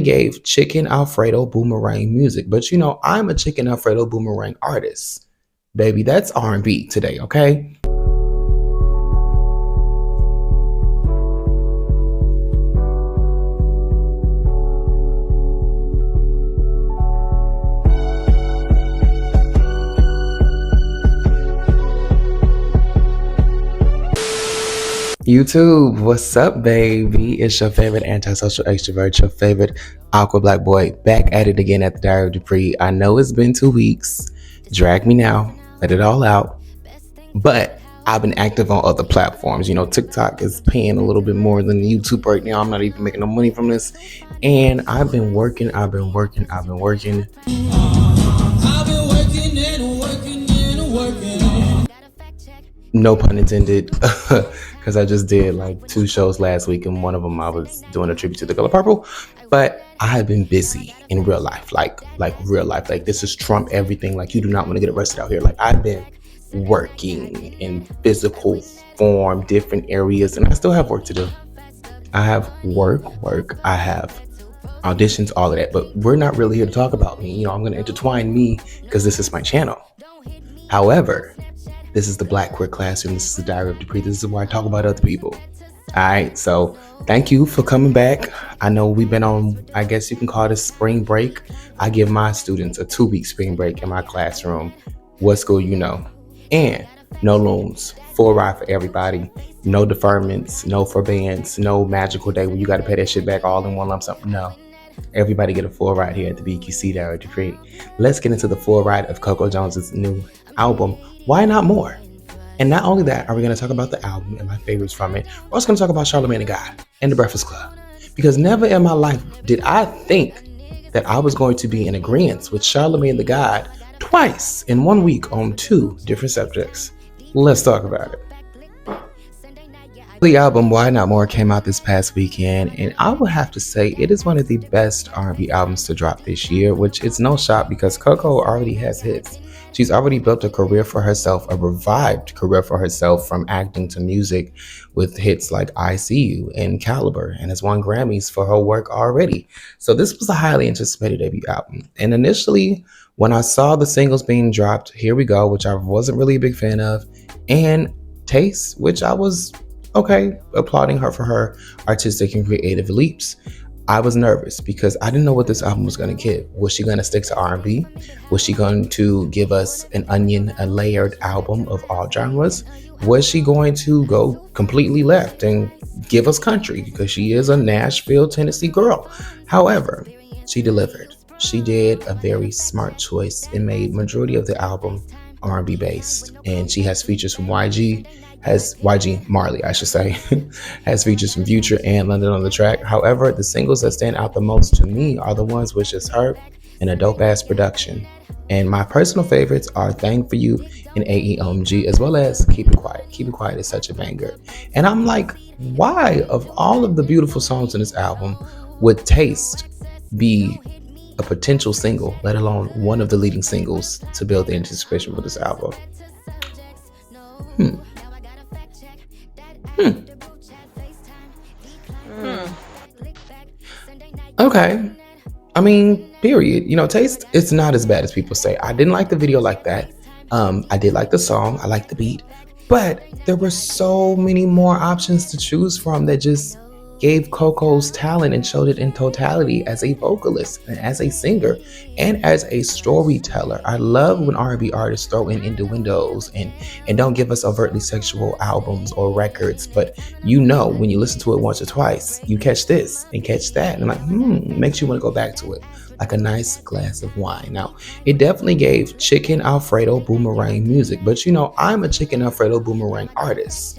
gave chicken Alfredo boomerang music, but I'm a chicken Alfredo boomerang artist. Baby, that's R&B today, okay? YouTube, what's up, baby? It's your favorite antisocial extrovert, your favorite awkward black boy, back at it again at the Diary of Dupree. I know it's been 2 weeks. Drag me now, let it all out. But I've been active on other platforms. TikTok is paying a little bit more than YouTube right now. I'm not even making no money from this. And I've been working. I've been working and working and working. No pun intended, because I just did like 2 shows last week, and one of them I was doing a tribute to The Color Purple. But I have been busy in real life, like real life. Like, this is Trump everything. Like, you do not want to get arrested out here. Like, I've been working in physical form, different areas, and I still have work to do. I have work. I have auditions, all of that. But we're not really here to talk about me. I'm going to intertwine me because this is my channel. However, this is the Black Queer Classroom. This is the Diary of Dupree. This is where I talk about other people. All right, so thank you for coming back. I know we've been on, I guess you can call this spring break. I give my students a 2-week spring break in my classroom. What school you know? And no looms, full ride for everybody. No deferments, no forbearance, no magical day where you got to pay that shit back all in one lump sum. No. Everybody get a full ride here at the BQC Diary of Dupree. Let's get into the full ride of Coco Jones's new album, Why Not More? And not only that, are we going to talk about the album and my favorites from it. We're also going to talk about Charlamagne the God and The Breakfast Club. Because never in my life did I think that I was going to be in agreement with Charlamagne the God twice in 1 week on 2 different subjects. Let's talk about it. The album Why Not More came out this past weekend, and I would have to say it is one of the best R&B albums to drop this year, which is no shock because Coco already has hits. She's already built a career for herself, a revived career for herself from acting to music with hits like I See You and Caliber, and has won Grammys for her work already. So this was a highly anticipated debut album. And initially, when I saw the singles being dropped, Here We Go, which I wasn't really a big fan of, and Taste, which I was applauding her for her artistic and creative leaps, I was nervous because I didn't know what this album was going to give. Was she going to stick to R&B? Was she going to give us an onion, a layered album of all genres? Was she going to go completely left and give us country because she is a Nashville, Tennessee girl? However, she delivered. She did a very smart choice and made majority of the album R&B based, and she has features from YG Marley, I should say, has features from Future and London on the track. However, the singles that stand out the most to me are the ones with just her and a dope ass production. And my personal favorites are Thing For You and AEOMG, as well as Keep It Quiet. Keep It Quiet is such a banger. And I'm like, why, of all of the beautiful songs in this album, would Taste be a potential single, let alone one of the leading singles to build the anticipation for this album? Okay. I mean, period. Taste, it's not as bad as people say. I didn't like the video like that. I did like the song. I liked the beat. But there were so many more options to choose from that just gave Coco's talent and showed it in totality as a vocalist and as a singer and as a storyteller. I love when R&B artists throw in innuendos and don't give us overtly sexual albums or records, but when you listen to it once or twice, you catch this and catch that, and makes you want to go back to it like a nice glass of wine. Now, it definitely gave chicken Alfredo boomerang music, but I'm a chicken Alfredo boomerang artist.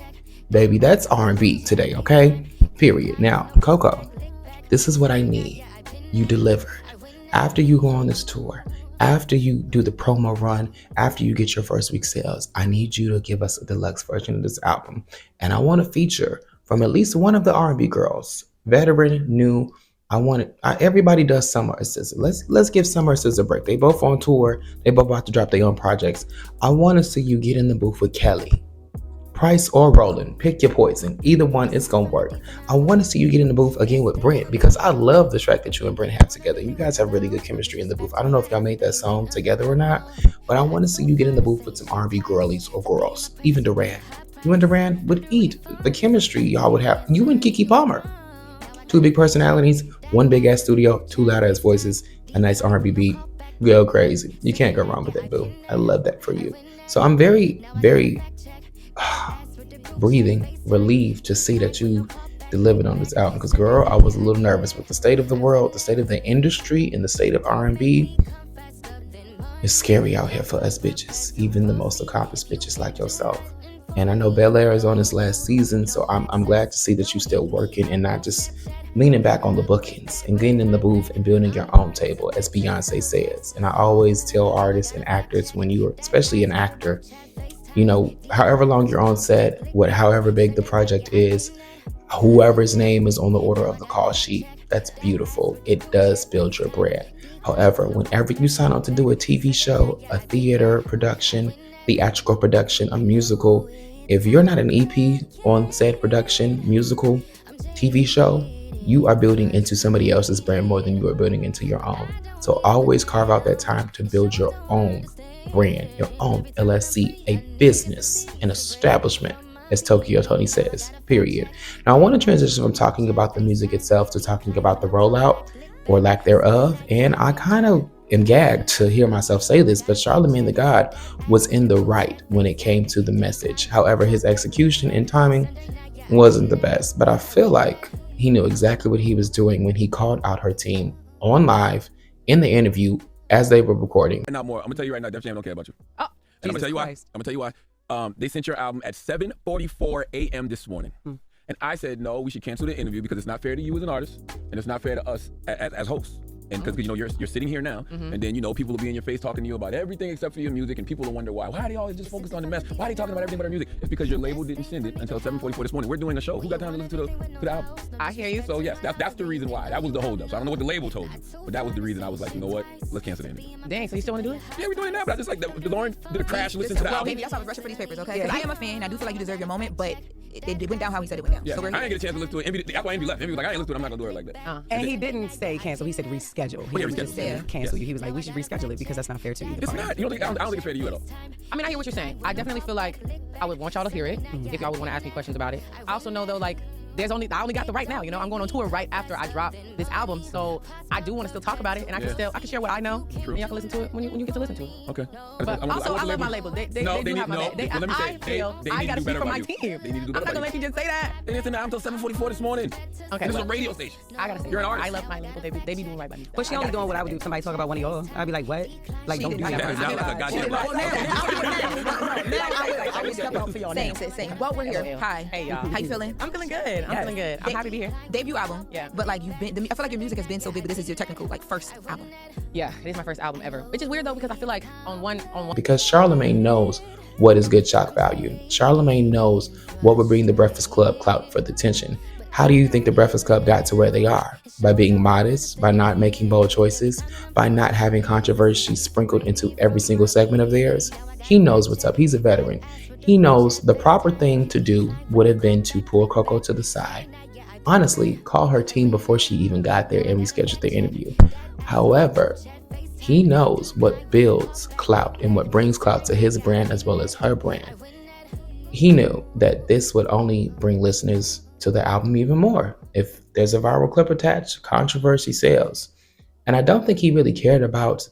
Baby, that's R&B today, okay? Period. Now, Coco, this is what I need. You delivered. After you go on this tour, after you do the promo run, after you get your first week sales, I need you to give us a deluxe version of this album. And I want to feature from at least one of the R&B girls, veteran, new. Everybody does Summer or SZA. Let's give Summer or SZA a break. They both on tour. They both about to drop their own projects. I want to see you get in the booth with Kelly. Price or Roland, pick your poison. Either one is gonna work. I want to see you get in the booth again with Brent because I love the track that you and Brent have together. You guys have really good chemistry in the booth. I don't know if y'all made that song together or not, but I want to see you get in the booth with some R&B girlies or girls, even Duran. You and Duran would eat the chemistry y'all would have. You and Kiki Palmer, two big personalities, one big ass studio, two loud ass voices, a nice R&B beat. Go crazy. You can't go wrong with that, boo. I love that for you. So I'm very, very breathing, relieved to see that you delivered on this album. Because girl, I was a little nervous with the state of the world, the state of the industry, and the state of R&B. It's scary out here for us bitches, even the most accomplished bitches like yourself. And I know Bel Air is on its last season, so I'm glad to see that you're still working and not just leaning back on the bookings and getting in the booth and building your own table, as Beyonce says. And I always tell artists and actors, when you're especially an actor, you know, however long you're on set, however big the project is, whoever's name is on the order of the call sheet, that's beautiful. It does build your brand. However, whenever you sign on to do a TV show, a theater production, theatrical production, a musical, if you're not an EP on said production, musical, TV show, you are building into somebody else's brand more than you are building into your own. So always carve out that time to build your own brand, your own LSC, a business, an establishment, as Tokyo Tony says, period. Now I want to transition from talking about the music itself to talking about the rollout or lack thereof. And I kind of am gagged to hear myself say this, but Charlamagne the God was in the right when it came to the message. However, his execution and timing wasn't the best, but I feel like he knew exactly what he was doing when he called out her team on live in the interview as they were recording. Not more. I'm gonna tell you right now, Def Jam don't care about you. Oh, and I'm Jesus gonna tell you Christ. why. I'm gonna tell you why. They sent your album at 7:44 a.m. this morning. And I said, no, we should cancel the interview because it's not fair to you as an artist, and it's not fair to us as hosts. And because you know you're sitting here now, and then you know people will be in your face talking to you about everything except for your music, and people will wonder why. Why are they always just focused on the mess? Why are they talking about everything but our music? It's because your label didn't send it until 7:44 this morning. We're doing a show. Who got time to listen to the album? I hear you. So yes, that's the reason why. That was the holdup. So I don't know what the label told you, but that was the reason I was like, you know what? Let's cancel the interview. Dang, so you still want to do it? Yeah, we're doing it now, but I just like that. Lauren did a crash listen to the Well, album. baby, that's why I was rushing for these papers, okay? Yeah, Because I am a fan. I do feel like you deserve your moment, but it went down how he said it went down. Yeah, So we're I didn't get a chance to listen to it. Envy, that's why Envy left. Envy was like, I ain't listen to it. I'm not gonna do it like that. And he didn't say cancel. He said reschedule. He Yeah, didn't just reschedule. say Yeah. cancel. Yes. He was like, we should reschedule it because that's not fair to either It's party. not. You don't think? I don't think it's fair to you at all. I mean, I hear what you're saying. I definitely feel like I would want y'all to hear it if y'all would want to ask me questions about it. I also know though, like, I only got the right now. You know, I'm going on tour right after I drop this album, so I do want to still talk about it, and I can share what I know, True. and y'all can listen to it when you get to listen to it. Okay. But also, I love my label. They do have my back. Let me say, I feel they I need to gotta do speak better for by my you. team. They need to do I'm better not by gonna let you just say that. They didn't until 7:44 this morning. Okay, This is a well, radio station. I gotta say, You're an artist. I love my label. They be doing right by me. But she only doing what I would do if somebody talk about one of y'all. I'd be like, what? Like, don't do didn't. that. Now that's a goddamn lie. I will step up for y'all now. Same. Well, we're here. Hi. Hey, y'all. How you feeling? I'm feeling good. I'm feeling good. I'm happy to be here. Debut album. Yeah. But like I feel like your music has been so big, but this is your technical first album. Yeah, it is my first album ever, which is weird though because I feel like on one. Because Charlamagne knows what is good shock value. Charlamagne knows what would bring the Breakfast Club clout for the attention. How do you think the Breakfast Club got to where they are? By being modest, by not making bold choices, by not having controversy sprinkled into every single segment of theirs. He knows what's up. He's a veteran. He knows the proper thing to do would have been to pull Coco to the side. Honestly, call her team before she even got there and reschedule the interview. However, he knows what builds clout and what brings clout to his brand as well as her brand. He knew that this would only bring listeners to the album even more. If there's a viral clip attached, controversy sells. And I don't think he really cared about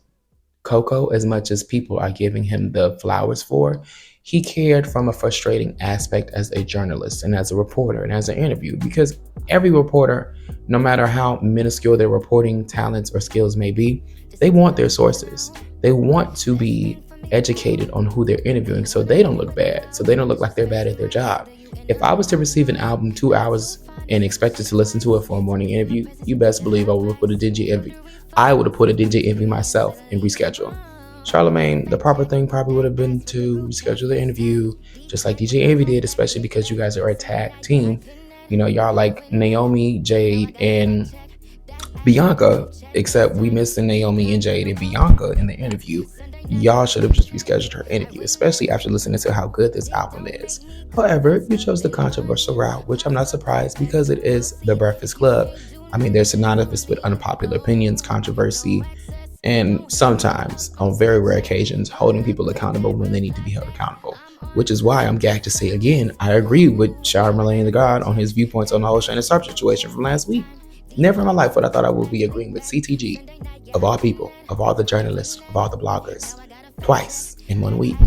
Coco as much as people are giving him the flowers for. He cared from a frustrating aspect as a journalist and as a reporter and as an interview, because every reporter, no matter how minuscule their reporting talents or skills may be, they want their sources. They want to be educated on who they're interviewing so they don't look bad, so they don't look like they're bad at their job. If I was to receive an album 2 hours and expected to listen to it for a morning interview, you best believe I would have put a DJ Envy. I would have put a DJ Envy myself and reschedule. Charlamagne, the proper thing probably would have been to reschedule the interview, just like DJ Envy did, especially because you guys are a tag team. You know, y'all like Naomi, Jade, and Bianca, except we missed Naomi and Jade and Bianca in the interview. y'all should have just rescheduled her interview, especially after listening to how good this album is. However, you chose the controversial route, which I'm not surprised because it is the Breakfast Club. I mean, they're synonymous with unpopular opinions, controversy, and sometimes, on very rare occasions, holding people accountable when they need to be held accountable. Which is why I'm gagged to say again, I agree with Charlamagne the God on his viewpoints on the whole Shannon Sharp situation from last week. Never in my life would I thought I would be agreeing with CTG, of all people, of all the journalists, of all the bloggers, twice in 1 week.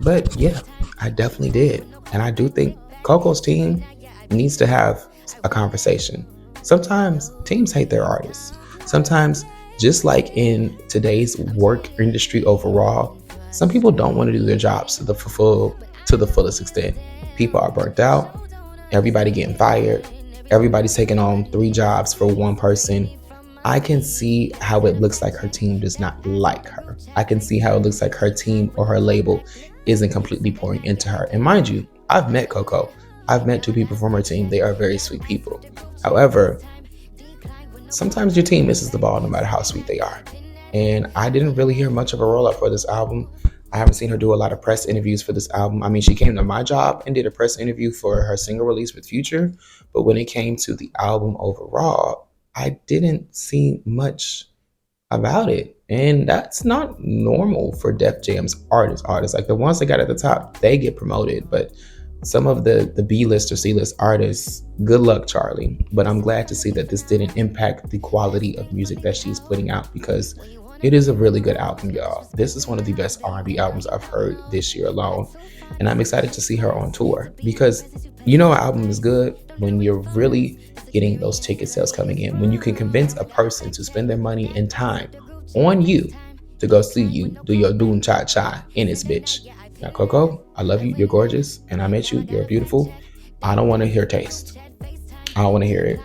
But yeah, I definitely did. And I do think Coco's team needs to have a conversation. Sometimes teams hate their artists. Sometimes, just like in today's work industry overall, some people don't want to do their jobs to the fullest extent. People are burnt out. Everybody getting fired. Everybody's taking on 3 jobs for one person. I can see how it looks like her team does not like her. I can see how it looks like her team or her label isn't completely pouring into her. And mind you, I've met Coco. I've met 2 people from her team. They are very sweet people. However, sometimes your team misses the ball no matter how sweet they are. And I didn't really hear much of a roll-up for this album. I haven't seen her do a lot of press interviews for this album. I mean, she came to my job and did a press interview for her single release with Future. But when it came to the album overall, I didn't see much about it. And that's not normal for Def Jam's artists. Like the ones that got at the top, they get promoted. But some of the B-list or C-list artists, good luck, Charlie. But I'm glad to see that this didn't impact the quality of music that she's putting out, because it is a really good album, y'all. This is one of the best R&B albums I've heard this year alone. And I'm excited to see her on tour, because you know an album is good when you're really getting those ticket sales coming in, when you can convince a person to spend their money and time on you to go see you do your doom cha cha in this bitch. Now, Coco, I love you. You're gorgeous. And I met you. You're beautiful. I don't want to hear taste. I don't want to hear it.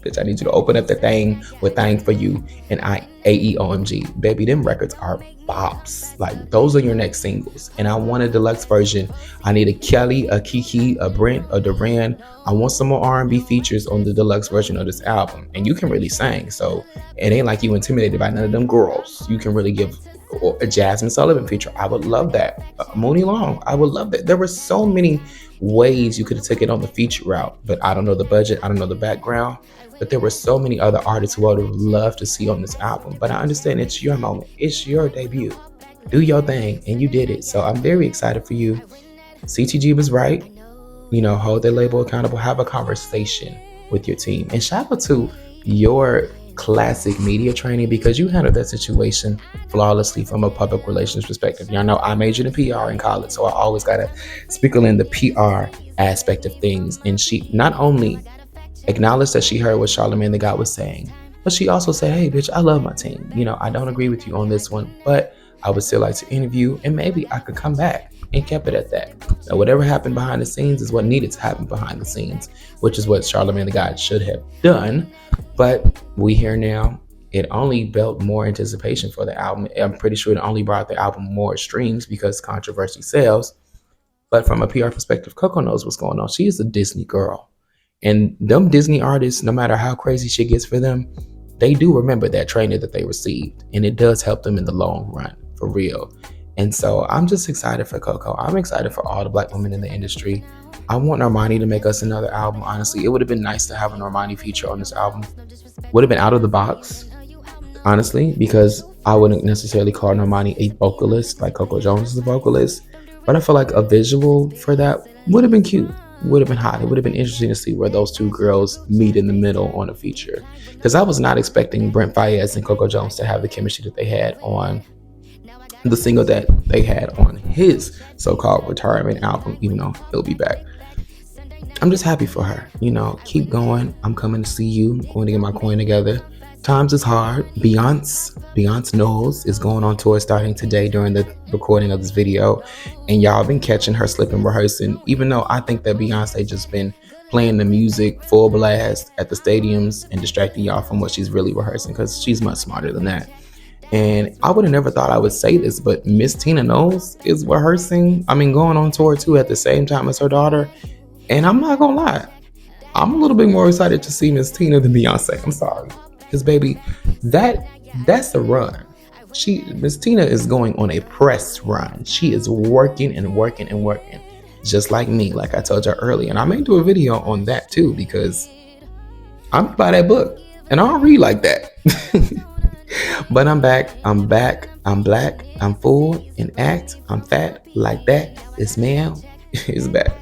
Bitch, I need you to open up the thing with Thing for You and AEOMG. Baby, them records are bops. Like, those are your next singles. And I want a deluxe version. I need a Kelly, a Kiki, a Brent, a Duran. I want some more R&B features on the deluxe version of this album. And you can really sing. So it ain't like you intimidated by none of them girls. You can really give a Jasmine Sullivan feature. I would love that. Mooney Long. I would love that. There were so many ways you could have taken on the feature route, but I don't know the budget. I don't know the background. But there were so many other artists who I would have loved to see on this album. But I understand it's your moment. It's your debut. Do your thing. And you did it. So I'm very excited for you. CTG was right. You know, hold their label accountable. Have a conversation with your team. And shout out to your classic media training, because you handled that situation flawlessly from a public relations perspective. Y'all know I majored in PR in college, so I always gotta sprinkle in the PR aspect of things. And she not only acknowledged that she heard what Charlamagne the God was saying, but she also said, hey bitch, I love my team. You know, I don't agree with you on this one, but I would still like to interview and maybe I could come back, and kept it at that. Now, whatever happened behind the scenes is what needed to happen behind the scenes, which is what Charlamagne the God should have done. But we here now. It only built more anticipation for the album. I'm pretty sure it only brought the album more streams because controversy sells. But from a PR perspective, Coco knows what's going on. She is a Disney girl. And them Disney artists, no matter how crazy shit gets for them, they do remember that training that they received. And it does help them in the long run, for real. And so I'm just excited for Coco. I'm excited for all the Black women in the industry. I want Normani to make us another album, honestly. It would have been nice to have a Normani feature on this album. Would have been out of the box, honestly, because I wouldn't necessarily call Normani a vocalist like Coco Jones is a vocalist. But I feel like a visual for that would have been cute. Would have been hot. It would have been interesting to see where those two girls meet in the middle on a feature. Because I was not expecting Brent Faiyaz and Coco Jones to have the chemistry that they had on the single that they had on his so-called retirement album, even though he'll be back. I'm just happy for her. You know, keep going. I'm coming to see you. I'm going to get my coin together. Times is hard. Beyonce Knowles is going on tour starting today during the recording of this video. And y'all been catching her slipping rehearsing, even though I think that Beyonce just been playing the music full blast at the stadiums and distracting y'all from what she's really rehearsing, because she's much smarter than that. And I would have never thought I would say this, but Miss Tina Knowles is rehearsing. Going on tour too at the same time as her daughter. And I'm not gonna lie, I'm a little bit more excited to see Miss Tina than Beyonce. I'm sorry. Because baby, that's a run. Miss Tina is going on a press run. She is working and working and working, just like me, like I told you earlier. And I may do a video on that too, because I'm by that book and I don't read like that. But I'm back, I'm black, I'm full and act, I'm fat like that. This man is back.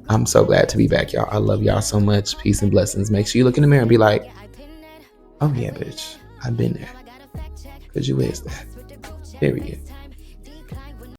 I'm so glad to be back, y'all. I love y'all so much. Peace and blessings. Make sure you look in the mirror and be like, oh yeah, bitch, I've been there. Cause you is that. Period.